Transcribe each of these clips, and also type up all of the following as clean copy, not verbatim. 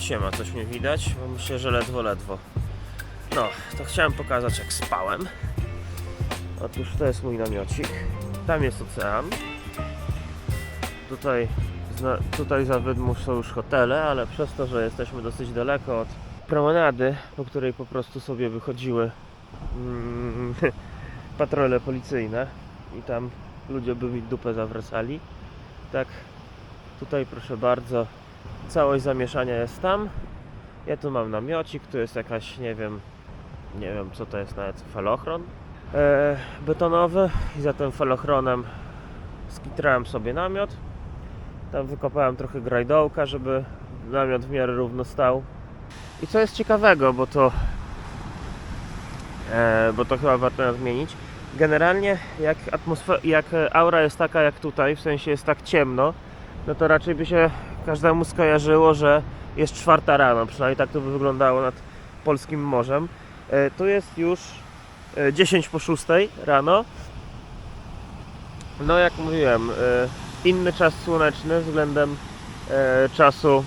siema, coś mnie widać, bo myślę, że ledwo. No, to chciałem pokazać, jak spałem. Otóż to jest mój namiocik. Tam jest ocean. Tutaj za wydmą są już hotele, ale przez to, że jesteśmy dosyć daleko od promenady, po której po prostu sobie wychodziły patrole policyjne i tam ludzie by mi dupę zawracali. Tak, tutaj proszę bardzo, całość zamieszania jest tam. Ja tu mam namiocik, tu jest jakaś, nie wiem co to jest nawet, falochron betonowy i za tym falochronem skitrałem sobie namiot. Tam wykopałem trochę grajdołka, żeby namiot w miarę równo stał. I co jest ciekawego, bo to chyba warto nadmienić. Generalnie jak aura jest taka jak tutaj, w sensie jest tak ciemno, no to raczej by się każdemu skojarzyło, że jest 4 rano, przynajmniej tak to by wyglądało nad polskim morzem. Tu jest już 10 po 6 rano. No jak mówiłem, inny czas słoneczny względem czasu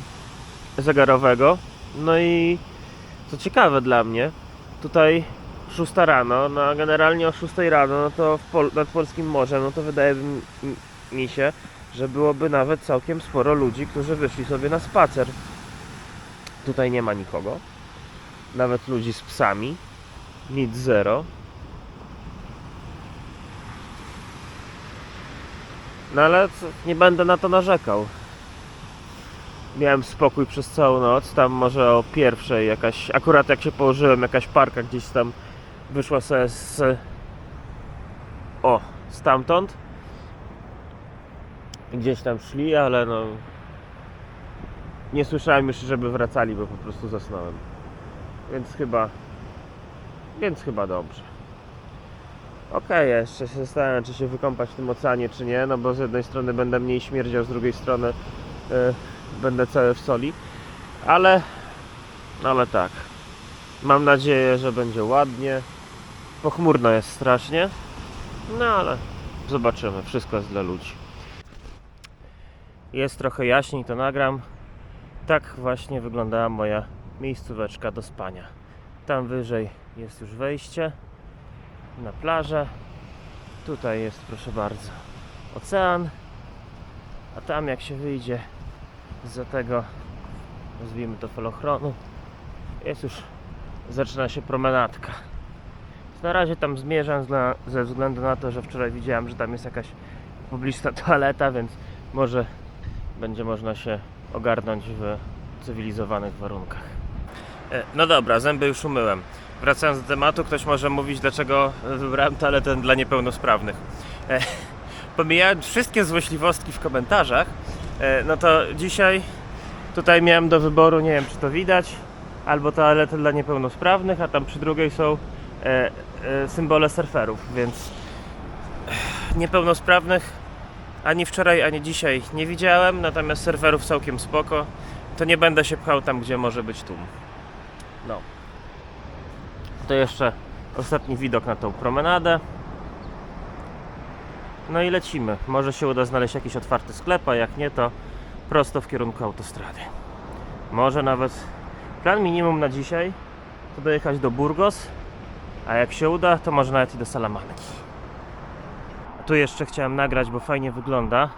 zegarowego. No i co ciekawe dla mnie, tutaj 6 rano, no generalnie o 6 rano, no to nad polskim morzem, no to wydaje mi się, że byłoby nawet całkiem sporo ludzi, którzy wyszli sobie na spacer. Tutaj nie ma nikogo, nawet ludzi z psami, nic zero. No ale nie będę na to narzekał. Miałem spokój przez całą noc, tam może o 1:00 jakaś, akurat jak się położyłem, jakaś parka gdzieś tam wyszła sobie stamtąd. Gdzieś tam szli, ale no nie słyszałem już, żeby wracali, bo po prostu zasnąłem. Więc chyba dobrze. Okej, jeszcze się zastanawiam, czy się wykąpać w tym oceanie, czy nie, no bo z jednej strony będę mniej śmierdział, z drugiej strony będę cały w soli, ale tak, mam nadzieję, że będzie ładnie. Pochmurno jest strasznie, no ale zobaczymy, wszystko jest dla ludzi. Jest trochę jaśniej, to nagram. Tak właśnie wyglądała moja miejscóweczka do spania. Tam wyżej jest już wejście na plażę. Tutaj jest, proszę bardzo, ocean, a tam jak się wyjdzie zza tego, nazwijmy to falochronu, jest już, zaczyna się promenadka. Na razie tam zmierzam ze względu na to, że wczoraj widziałem, że tam jest jakaś publiczna toaleta, więc może będzie można się ogarnąć w cywilizowanych warunkach. No dobra, zęby już umyłem. Wracając do tematu, ktoś może mówić, dlaczego wybrałem toaletę dla niepełnosprawnych. Pomijając wszystkie złośliwostki w komentarzach, no to dzisiaj tutaj miałem do wyboru, nie wiem czy to widać, albo toaletę dla niepełnosprawnych, a tam przy drugiej są symbole surferów, więc niepełnosprawnych ani wczoraj, ani dzisiaj nie widziałem, natomiast surferów całkiem spoko. To nie będę się pchał tam, gdzie może być tłum. No. To jeszcze ostatni widok na tą promenadę. No i lecimy. Może się uda znaleźć jakiś otwarty sklep, a jak nie, to prosto w kierunku autostrady. Może nawet plan minimum na dzisiaj to dojechać do Burgos, a jak się uda, to może nawet i do Salamanki. A tu jeszcze chciałem nagrać, bo fajnie wygląda.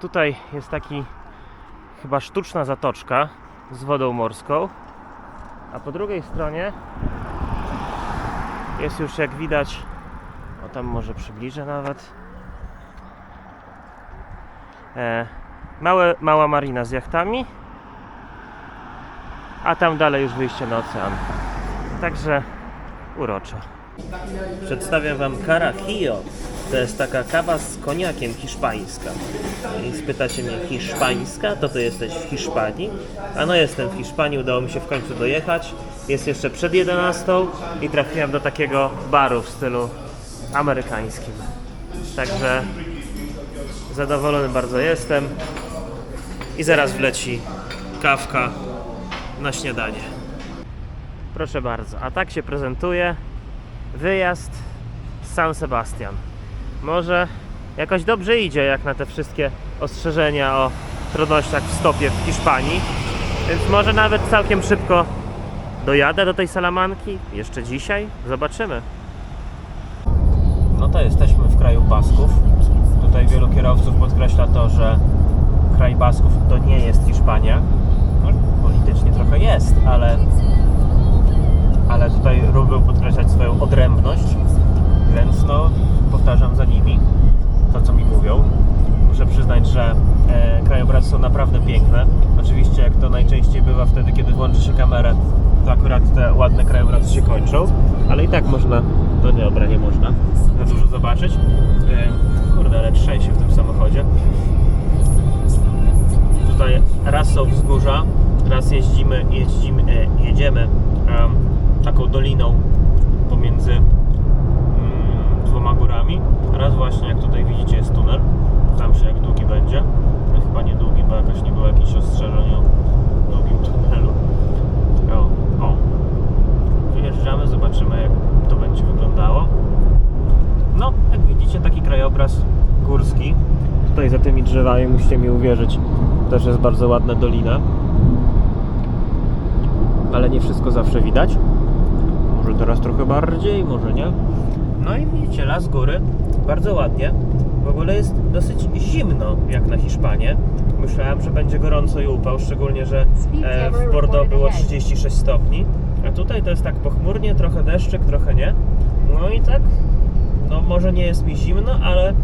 Tutaj jest taki chyba sztuczna zatoczka z wodą morską, a po drugiej stronie jest już, jak widać, o tam może przybliżę nawet, mała marina z jachtami, a tam dalej już wyjście na ocean. Także uroczo. Przedstawiam Wam Carajillo. To jest taka kawa z koniakiem hiszpańska. I spytacie mnie, hiszpańska? To ty jesteś w Hiszpanii? A no jestem w Hiszpanii, udało mi się w końcu dojechać. Jest jeszcze przed 11 i trafiłem do takiego baru w stylu amerykańskim. Także zadowolony bardzo jestem. I zaraz wleci kawka na śniadanie. Proszę bardzo, a tak się prezentuje wyjazd z San Sebastian. Może jakoś dobrze idzie, jak na te wszystkie ostrzeżenia o trudnościach w stopie w Hiszpanii. Więc może nawet całkiem szybko dojadę do tej Salamanki. Jeszcze dzisiaj. Zobaczymy. No to jesteśmy w kraju Basków. Tutaj wielu kierowców podkreśla to, że kraj Basków to nie jest Hiszpania. No, politycznie trochę jest, ale tutaj lubią podkreślać swoją odrębność, więc no powtarzam za nimi to, co mi mówią. Muszę przyznać, że krajobrazy są naprawdę piękne. Oczywiście, jak to najczęściej bywa wtedy, kiedy włączy się kamerę, to akurat te ładne krajobrazy się kończą, ale i tak można, no dobra, nie można za dużo zobaczyć. Kurde, ale trzęsie w tym samochodzie. Tutaj raz są wzgórza, raz jedziemy taką doliną pomiędzy dwoma górami. Raz właśnie, jak tutaj widzicie, jest tunel. Tam się jak długi będzie. No, chyba nie długi, bo jakoś nie było jakichś ostrzeżeń o długim tunelu. O. Wyjeżdżamy, zobaczymy, jak to będzie wyglądało. No, jak widzicie, taki krajobraz górski. Tutaj za tymi drzewami, musicie mi uwierzyć, też jest bardzo ładna dolina. Ale nie wszystko zawsze widać. Może teraz trochę bardziej, może nie. No i widzicie, las góry, bardzo ładnie. W ogóle jest dosyć zimno, jak na Hiszpanię. Myślałem, że będzie gorąco i upał, szczególnie, że w Bordeaux było 36 stopni. A tutaj to jest tak pochmurnie, trochę deszczyk, trochę nie. No i tak, no może nie jest mi zimno, ale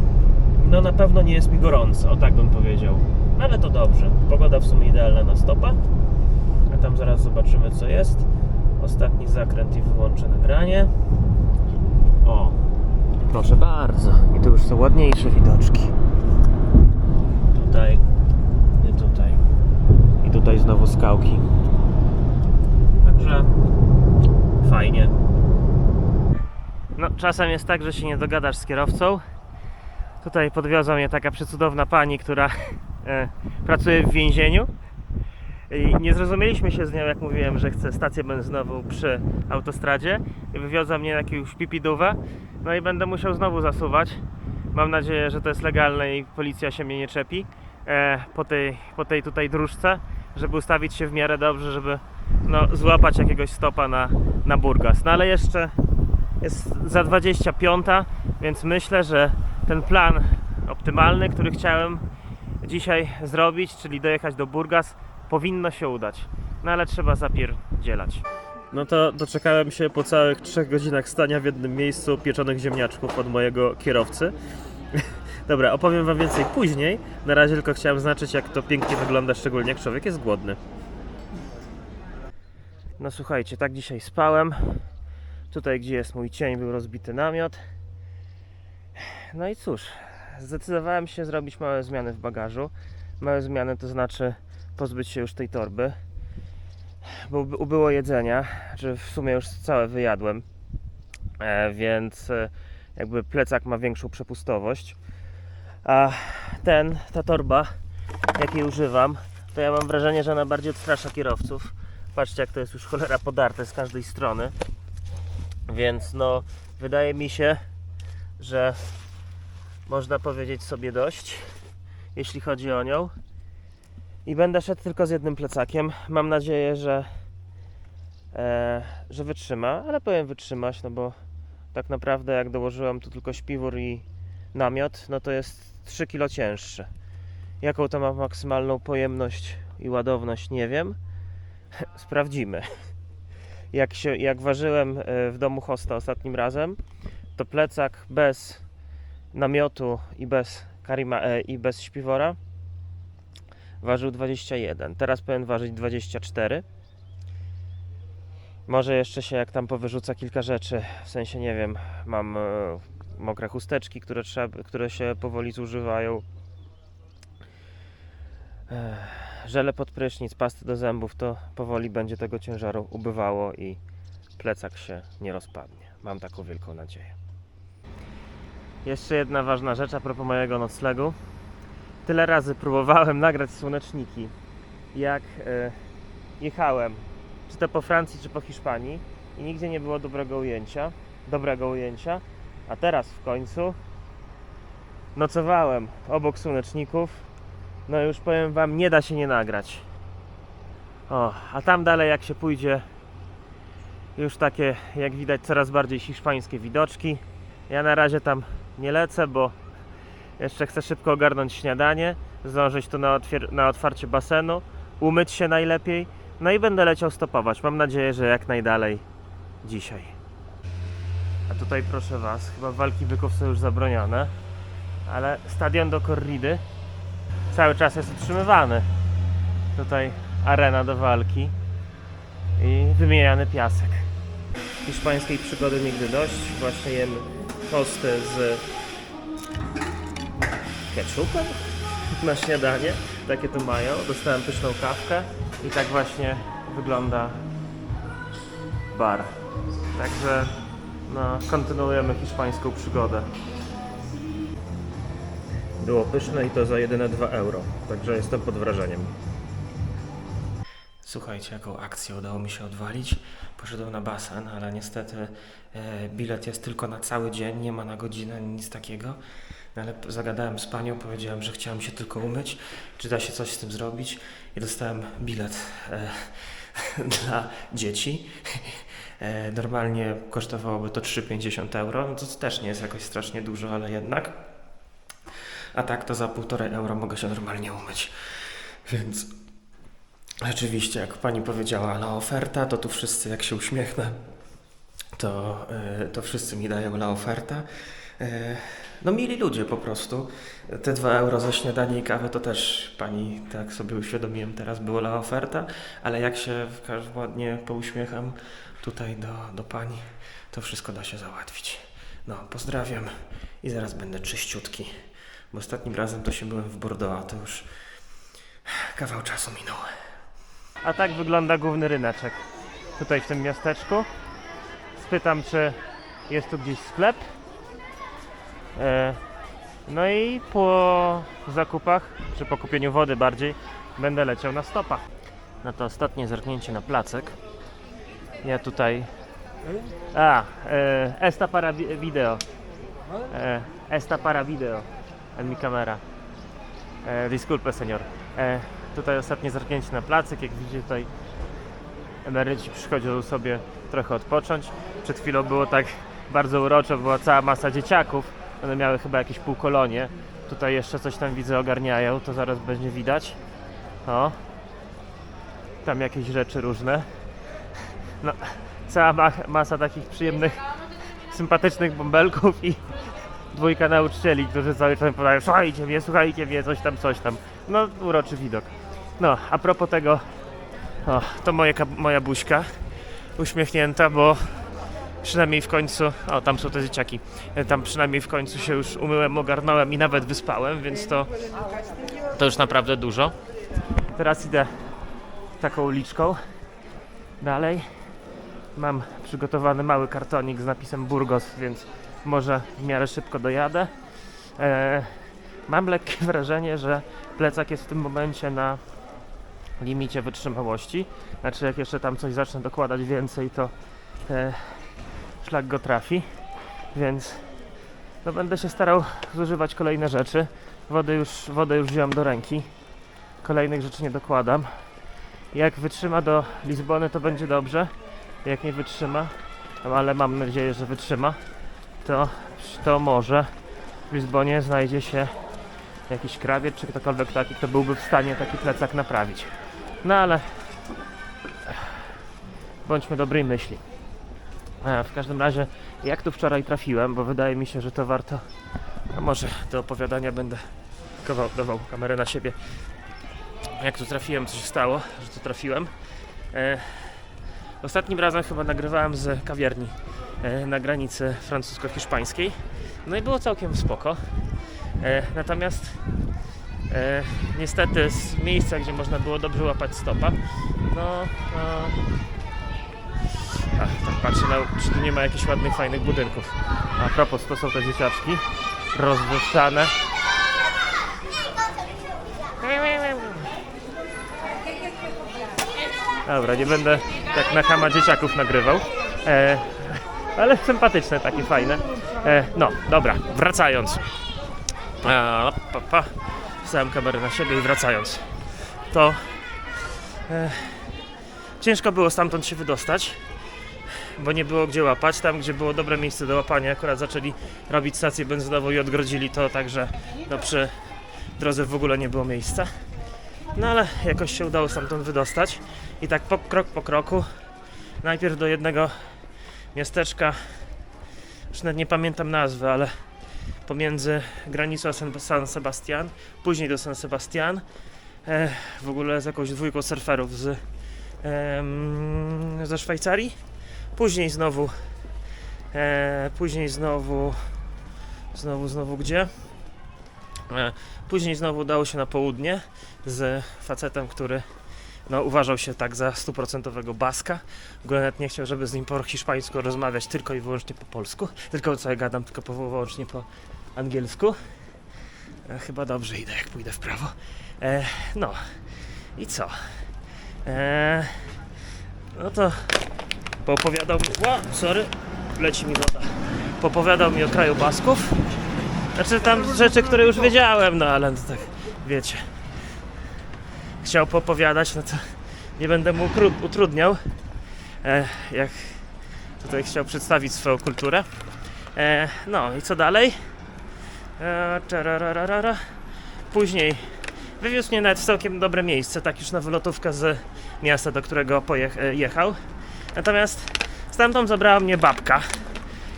no na pewno nie jest mi gorąco, o tak bym powiedział. Ale to dobrze, pogoda w sumie idealna na stopa. A tam zaraz zobaczymy, co jest. Ostatni zakręt i wyłączę nagranie. O, proszę bardzo. I tu już są ładniejsze widoczki. Tutaj, nie tutaj. I tutaj znowu skałki. Także fajnie. No, czasem jest tak, że się nie dogadasz z kierowcą. Tutaj podwiozła mnie taka przecudowna pani, która pracuje w więzieniu. I nie zrozumieliśmy się z nią, jak mówiłem, że chcę stację benzynową przy autostradzie. I wywiozła mnie na jakąś pipidówę. No i będę musiał znowu zasuwać. Mam nadzieję, że to jest legalne i policja się mnie nie czepi po tej tutaj dróżce, żeby ustawić się w miarę dobrze, żeby no, złapać jakiegoś stopa na Burgas. No ale jeszcze jest za 25, więc myślę, że ten plan optymalny, który chciałem dzisiaj zrobić, czyli dojechać do Burgas, powinno się udać. No ale trzeba zapierdzielać. No to doczekałem się po całych 3 godzinach stania w jednym miejscu pieczonych ziemniaczków od mojego kierowcy. Dobra, opowiem wam więcej później. Na razie tylko chciałem zaznaczyć, jak to pięknie wygląda, szczególnie jak człowiek jest głodny. No słuchajcie, tak dzisiaj spałem. Tutaj, gdzie jest mój cień, był rozbity namiot. No i cóż, zdecydowałem się zrobić małe zmiany w bagażu. Małe zmiany to znaczy pozbyć się już tej torby, bo ubyło jedzenia, że w sumie już całe wyjadłem, więc jakby plecak ma większą przepustowość. A ta torba, jakiej używam, to ja mam wrażenie, że ona bardziej odstrasza kierowców. Patrzcie, jak to jest już cholera podarte z każdej strony. Więc no, wydaje mi się, że można powiedzieć sobie dość, jeśli chodzi o nią. I będę szedł tylko z jednym plecakiem. Mam nadzieję, że wytrzyma, ale powiem wytrzymać, no bo tak naprawdę jak dołożyłem tu tylko śpiwór i namiot, no to jest 3 kg cięższy. Jaką to ma maksymalną pojemność i ładowność, nie wiem. Sprawdzimy. Jak ważyłem w domu hosta ostatnim razem, to plecak bez namiotu i bez śpiwora ważył 21. Teraz powinien ważyć 24. Może jeszcze się, jak tam powyrzuca kilka rzeczy, w sensie nie wiem, mam mokre chusteczki, które się powoli zużywają, żele pod prysznic, pasty do zębów, to powoli będzie tego ciężaru ubywało i plecak się nie rozpadnie. Mam taką wielką nadzieję. Jeszcze jedna ważna rzecz a propos mojego noclegu. Tyle razy próbowałem nagrać słoneczniki, jak jechałem, czy to po Francji, czy po Hiszpanii, i nigdzie nie było dobrego ujęcia, a teraz w końcu nocowałem obok słoneczników. No już powiem wam, nie da się nie nagrać. O, a tam dalej jak się pójdzie, już takie, jak widać, coraz bardziej hiszpańskie widoczki. Ja na razie tam nie lecę, bo jeszcze chcę szybko ogarnąć śniadanie, zdążyć tu na otwarcie basenu, umyć się najlepiej, no i będę leciał stopować. Mam nadzieję, że jak najdalej dzisiaj. A tutaj proszę Was, chyba walki byków są już zabronione, ale stadion do korridy cały czas jest utrzymywany. Tutaj arena do walki i wymieniany piasek. Hiszpańskiej przygody nigdy dość. Właśnie jem tosty z ketchupem na śniadanie. Takie to mają. Dostałem pyszną kawkę i tak właśnie wygląda bar. Także no, kontynuujemy hiszpańską przygodę. Było pyszne i to za jedyne 2 euro. Także jestem pod wrażeniem. Słuchajcie, jaką akcję udało mi się odwalić. Poszedłem na basen, ale niestety bilet jest tylko na cały dzień, nie ma na godzinę, nic takiego. No, ale zagadałem z panią, powiedziałem, że chciałem się tylko umyć, czy da się coś z tym zrobić i dostałem bilet dla dzieci. Normalnie kosztowałoby to 3,50 euro, no to też nie jest jakoś strasznie dużo, ale jednak. A tak to za 1,5 euro mogę się normalnie umyć. Więc rzeczywiście, jak pani powiedziała, la oferta, to tu wszyscy, jak się uśmiechnę, to wszyscy mi dają la oferta. No mili ludzie po prostu. Te 2 euro za śniadanie i kawę to też pani, tak sobie uświadomiłem teraz, było la oferta, ale jak się ładnie pouśmiecham tutaj do pani, to wszystko da się załatwić. No, pozdrawiam i zaraz będę czyściutki, bo ostatnim razem to się byłem w Bordeaux, a to już kawał czasu minął. A tak wygląda główny ryneczek tutaj w tym miasteczku. Spytam, czy jest tu gdzieś sklep. No i po zakupach, czy po kupieniu wody bardziej, będę leciał na stopa. No to ostatnie zerknięcie na placek. Ja tutaj... Esta para video. Esta para video. En mi camera. Disculpe, señor. Tutaj ostatnie zerknięcie na placek. Jak widzicie, tutaj emeryci przychodzą sobie trochę odpocząć. Przed chwilą było tak bardzo uroczo, była cała masa dzieciaków. One miały chyba jakieś półkolonie. Tutaj jeszcze coś tam widzę ogarniają, to zaraz będzie widać. O, tam jakieś rzeczy różne. No, cała masa takich przyjemnych, sympatycznych bąbelków i 2 nauczycieli, którzy cały czas podają: słuchajcie mnie, coś tam. No, uroczy widok. No, a propos tego, o, to moja buźka uśmiechnięta, bo przynajmniej w końcu, o tam są te dzieciaki, tam przynajmniej w końcu się już umyłem, ogarnąłem i nawet wyspałem, więc to już naprawdę dużo. Teraz idę taką uliczką dalej. Mam przygotowany mały kartonik z napisem Burgos, więc może w miarę szybko dojadę. Mam lekkie wrażenie, że plecak jest w tym momencie na limicie wytrzymałości. Znaczy, jak jeszcze tam coś zacznę dokładać więcej, to szlak go trafi, więc no, będę się starał zużywać kolejne rzeczy. Wodę już wziąłem do ręki. Kolejnych rzeczy nie dokładam. Jak wytrzyma do Lizbony, to będzie dobrze. Jak nie wytrzyma, ale mam nadzieję, że wytrzyma, to może w Lizbonie znajdzie się jakiś krawiec, czy ktokolwiek taki, kto byłby w stanie taki plecak naprawić. No ale bądźmy dobrej myśli. W każdym razie, jak tu wczoraj trafiłem, bo wydaje mi się, że to warto, a może do opowiadania będę dawał kamerę na siebie. Jak tu trafiłem, co się stało, że tu trafiłem. Ostatnim razem chyba nagrywałem z kawiarni na granicy francusko-hiszpańskiej. No i było całkiem spoko. Natomiast niestety z miejsca, gdzie można było dobrze łapać stopa, tak patrzę, czy tu nie ma jakichś ładnych, fajnych budynków. A propos, to są te dzieciaczki rozwyższane. Dobra, nie będę tak na chama dzieciaków nagrywał, ale sympatyczne, takie fajne. No, dobra, wracając. Wstałem kamerę na siebie i wracając. To ciężko było stamtąd się wydostać, bo nie było gdzie łapać. Tam, gdzie było dobre miejsce do łapania, akurat zaczęli robić stację benzynową i odgrodzili to, także no, przy drodze w ogóle nie było miejsca. No ale jakoś się udało stamtąd wydostać i tak krok po kroku, najpierw do jednego miasteczka, już nawet nie pamiętam nazwy, ale pomiędzy granicą a San Sebastian, później do San Sebastian, w ogóle z jakąś dwójką surferów ze Szwajcarii, później znowu gdzie? Później znowu udało się na południe z facetem, który no, uważał się tak za 100% Baska. W ogóle nawet nie chciał, żeby z nim po hiszpańsku rozmawiać, tylko i wyłącznie po polsku. Tylko co ja gadam, tylko wyłącznie po angielsku. Chyba dobrze idę, jak pójdę w prawo. No i co? No to poopowiadał mi... sorry, leci mi woda. Poopowiadał mi o kraju Basków. Znaczy tam rzeczy, które już wiedziałem, no ale to tak, wiecie. Chciał poopowiadać, no to nie będę mu utrudniał. Jak tutaj chciał przedstawić swoją kulturę. No i co dalej? Później wywiózł mnie nawet w całkiem dobre miejsce, tak już na wylotówkę z miasta, do którego jechał. Natomiast stamtąd zabrała mnie babka,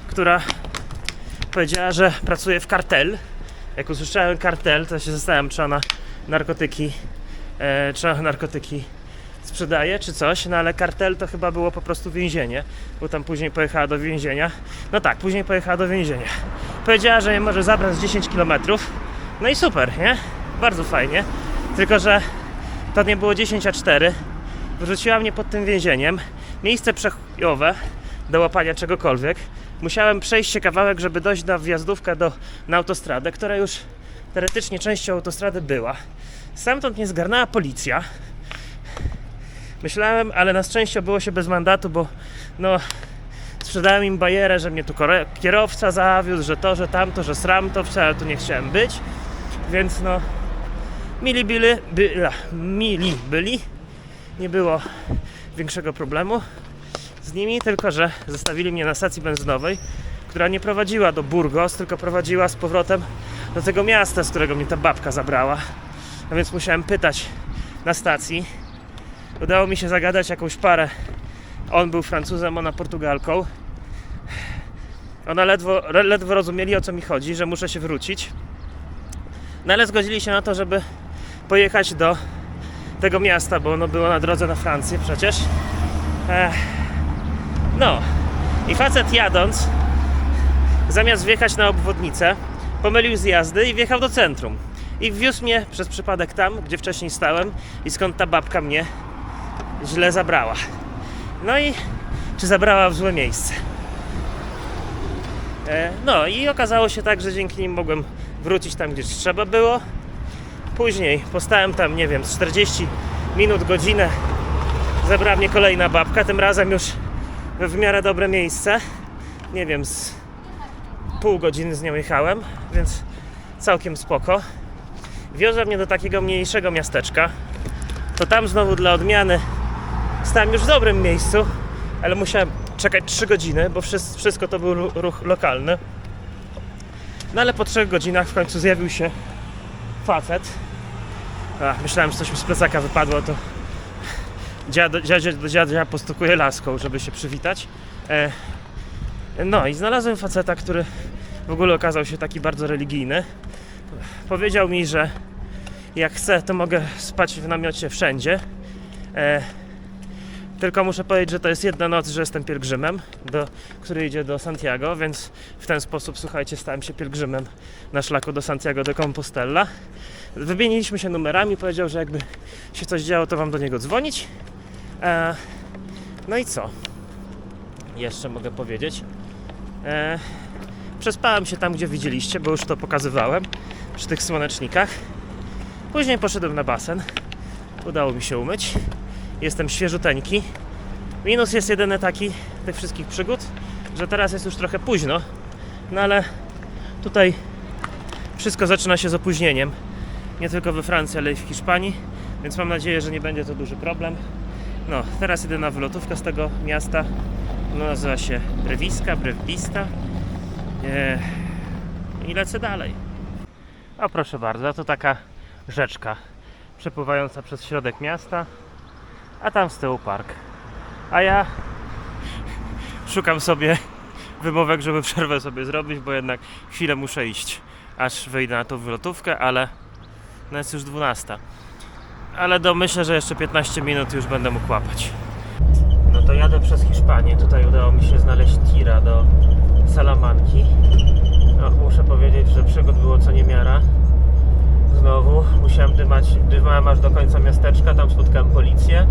która powiedziała, że pracuje w kartel. Jak usłyszałem kartel, to się zastanawiam, czy ona narkotyki sprzedaje, czy coś, no ale kartel to chyba było po prostu więzienie, bo tam później pojechała do więzienia. No tak, później pojechała do więzienia. Powiedziała, że mnie może zabrać 10 km. No i super, nie? Bardzo fajnie. Tylko że to nie było 10 a 4. Wyrzuciła mnie pod tym więzieniem. Miejsce przechodowe do łapania czegokolwiek. Musiałem przejść się kawałek, żeby dojść na wjazdówkę na autostradę, która już teoretycznie częścią autostrady była. Stamtąd mnie zgarnęła policja. Myślałem, ale na szczęście obyło się bez mandatu, bo no sprzedałem im bajerę, że mnie tu kierowca zawiózł, że to, że tamto, że sramto, wcale tu nie chciałem być. Więc no mili byli. Nie było większego problemu z nimi, tylko że zostawili mnie na stacji benzynowej, która nie prowadziła do Burgos, tylko prowadziła z powrotem do tego miasta, z którego mnie ta babka zabrała. A więc musiałem pytać na stacji. Udało mi się zagadać jakąś parę. On był Francuzem, ona Portugalką. Ona ledwo rozumieli, o co mi chodzi, że muszę się wrócić. No ale zgodzili się na to, żeby pojechać do tego miasta, bo ono było na drodze na Francję przecież. No i facet jadąc, zamiast wjechać na obwodnicę, pomylił zjazdy i wjechał do centrum. I wwiózł mnie przez przypadek tam, gdzie wcześniej stałem i skąd ta babka mnie źle zabrała. No i czy zabrała w złe miejsce. No i okazało się tak, że dzięki nim mogłem wrócić tam, gdzie trzeba było. Później postałem tam, nie wiem, z 40 minut, godzinę. Zabrała mnie kolejna babka, tym razem już w miarę dobre miejsce. Nie wiem, z pół godziny z nią jechałem, więc całkiem spoko. Wiozła mnie do takiego mniejszego miasteczka. To tam znowu dla odmiany stałem już w dobrym miejscu, ale musiałem czekać 3 godziny, bo wszystko to był ruch lokalny. No ale po 3 godzinach w końcu zjawił się facet. Myślałem, że coś mi z plecaka wypadło, to dziadzia postukuje laską, żeby się przywitać. No i znalazłem faceta, który w ogóle okazał się taki bardzo religijny. Powiedział mi, że jak chcę, to mogę spać w namiocie wszędzie. Tylko muszę powiedzieć, że to jest jedna noc, że jestem pielgrzymem, który idzie do Santiago, więc w ten sposób, słuchajcie, stałem się pielgrzymem na szlaku do Santiago de Compostela. Wymieniliśmy się numerami, powiedział, że jakby się coś działo, to wam do niego dzwonić. No i co? Jeszcze mogę powiedzieć. Przespałem się tam, gdzie widzieliście, bo już to pokazywałem przy tych słonecznikach. Później poszedłem na basen. Udało mi się umyć. Jestem świeżuteńki. Minus jest jedyny taki tych wszystkich przygód, że teraz jest już trochę późno. No ale tutaj wszystko zaczyna się z opóźnieniem. Nie tylko we Francji, ale i w Hiszpanii. Więc mam nadzieję, że nie będzie to duży problem. No, teraz jedę na wylotówkę z tego miasta. No, nazywa się Brewista. I lecę dalej. A proszę bardzo, to taka rzeczka przepływająca przez środek miasta, a tam z tyłu park. A ja szukam sobie wymówek, żeby przerwę sobie zrobić, bo jednak chwilę muszę iść, aż wyjdę na tą wylotówkę, ale no jest już 12. Ale myślę, że jeszcze 15 minut już będę mógł łapać. No to jadę przez Hiszpanię. Tutaj udało mi się znaleźć tira do Salamanki. No, muszę powiedzieć, że przygód było co niemiara. Znowu musiałem dymałem aż do końca miasteczka. Tam spotkałem policję.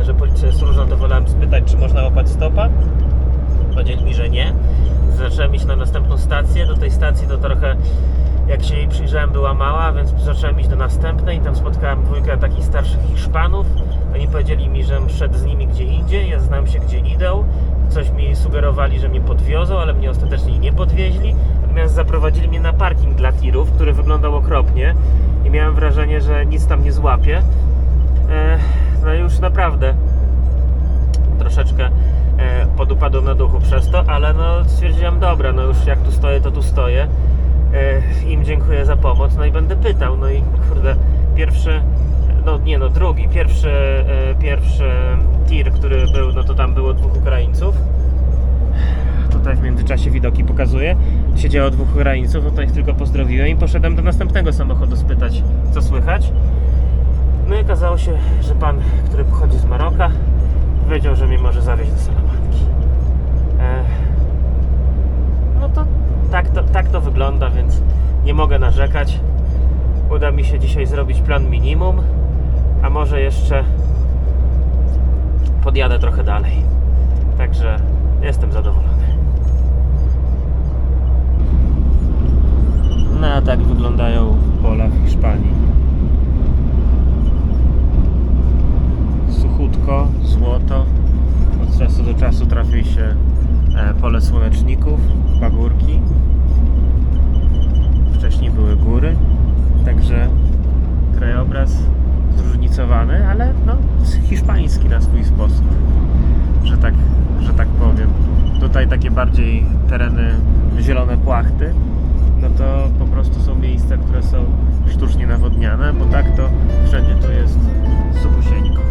A że policja jest różna, to wolałem spytać, czy można łapać stopa. Powiedzieli mi, że nie. Zacząłem iść na następną stację. Do tej stacji to trochę, jak się jej przyjrzałem, była mała, więc zacząłem iść do następnej. Tam spotkałem dwójkę takich starszych Hiszpanów. Oni powiedzieli mi, że szedł z nimi gdzie indziej. Ja znałem się, gdzie idą. Coś mi sugerowali, że mnie podwiozą, ale mnie ostatecznie nie podwieźli. Natomiast zaprowadzili mnie na parking dla tirów, który wyglądał okropnie. I miałem wrażenie, że nic tam nie złapię. No i już naprawdę troszeczkę podupadłem na duchu przez to, ale no stwierdziłem, dobra, no już jak tu stoję, to tu stoję. Im dziękuję za pomoc, no i będę pytał. No i kurde, pierwszy tir, który był, no to tam było 2 Ukraińców. Tutaj w międzyczasie widoki pokazuję. Siedziało 2 Ukraińców, no to ich tylko pozdrowiłem i poszedłem do następnego samochodu spytać, co słychać. No i okazało się, że pan, który pochodzi z Maroka, powiedział, że mnie może zawieźć do Salamanki. No to tak to wygląda, więc nie mogę narzekać. Uda mi się dzisiaj zrobić plan minimum, a może jeszcze podjadę trochę dalej. Także jestem zadowolony. No a tak wyglądają pola w Hiszpanii. Suchutko, złoto. Od czasu do czasu trafi się pole słoneczników, pagórki. Wcześniej były góry. Także krajobraz zróżnicowany, ale no hiszpański na swój sposób, że tak powiem. Tutaj takie bardziej tereny zielone płachty, no to po prostu są miejsca, które są sztucznie nawodniane, bo tak to wszędzie tu jest suchusieńko.